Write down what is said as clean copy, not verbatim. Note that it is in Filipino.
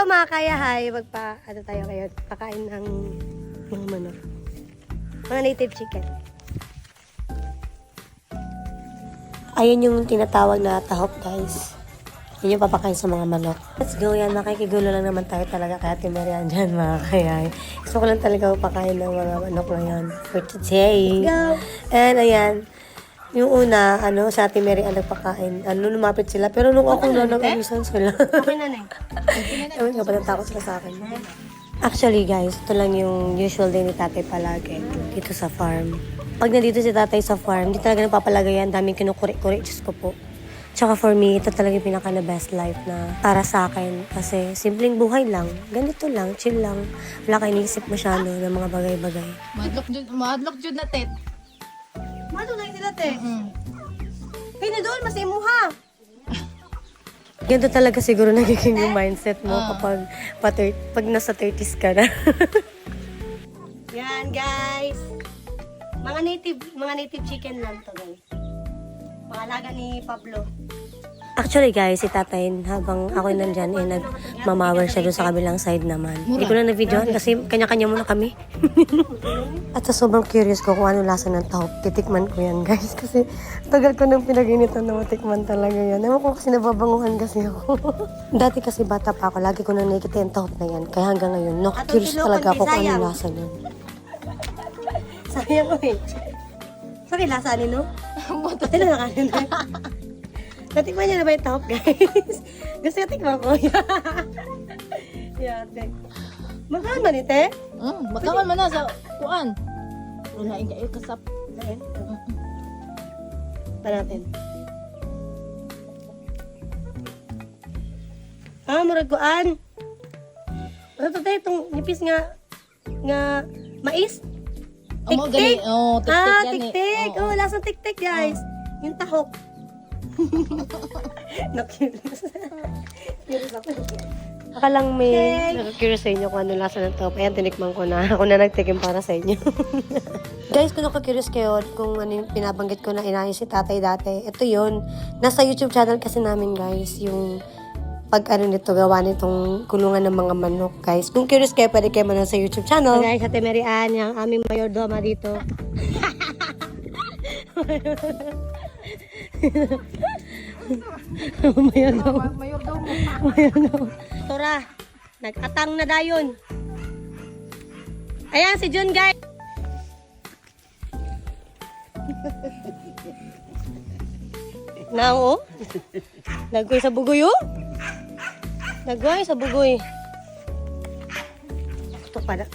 mga kayahay, ano tayo kayo, pakain ng mga manok. Mga native chicken. Ayun yung tinatawag na tahop, guys. Yun yung papakain sa mga manok. Let's go yan. Makikigulo lang naman tayo talaga kaya timerian dyan, mga kayay. Gusto ko lang talaga pakain ng mga manok ngayon for today. Let's go! And ayan, yung una, sa Ate Mary ang nagpakain. Lumapit sila. Pero nung ako na nag-abisan sila. Okay na Ewan nga, patatakot sila sa akin. Actually, guys, ito lang yung usual day ni tatay palagi dito sa farm. Pag nandito si tatay sa farm, di talaga nagpapalagayan. Daming kinukuri-kuri. Diyos ko po. Tsaka for me, ito talaga yung pinaka na best life na para sa akin. Kasi simpleng buhay lang. Ganito lang, chill lang. Wala kayo iniisip masyado ng mga bagay-bagay. Madlock jud na tet. Madlock na sila, te. Kaya na doon, mas imuha. Ganito talaga siguro nagiging yung mindset mo kapag pag nasa 30s ka na. Yan, guys. Mga native chicken lang to, guys. Mga alaga ni Pablo. Actually guys, si tatay habang ako nandyan, nagmamawer siya doon sa kabilang side naman. Hindi ko na na-videoan kasi kanya-kanya muna kami. At sa sobrang curious ko kung ano lasa ng tahop, titikman ko yan guys. Kasi tagal ko nang pinag-initan na matikman talaga yan. Ewan ko kasi nababanguhan kasi ako. Dati kasi bata pa ako, lagi ko nang nakikita yung tahop na yan. Kaya hanggang ngayon, curious talaga ako kung ano lasa nun. Sayang ko eh. Saan lasa ni no? Pati na nakanin na. Natikman niya na ba yung tahop, guys? Gusto ka tikman ko. Yate. Makahan ba ni te? Makawan man na sa kuan. Lunain kayo kasap. Pa natin. Murag kuan. Ano to te? Itong nipis nga mais? Tik-tik. Tik-tik. Lasang tik-tik, guys. Yung tahop. Na-curious. Curious ako. Baka lang may nakakurious sa inyo kung ano lasa ng tahop. Ayan, tinikman ko na. Ako na nagtikim para sa inyo. Guys, kung nakakurious kayo kung ano yung pinabanggit ko na inayos si tatay dati, ito yun. Nasa YouTube channel kasi namin, guys, yung nito, gawa nitong kulungan ng mga manok, guys. Kung curious kayo, pwede kayo manood sa YouTube channel. So guys, Ate Mary Ann, yung aming mayordoma dito. Mayordoma. Tora, nag-atang na dayon. Ayan, si Jun, guys. Nao, nagkoy sa bugoy, oh. Nagway sa bugoy. Ito pala.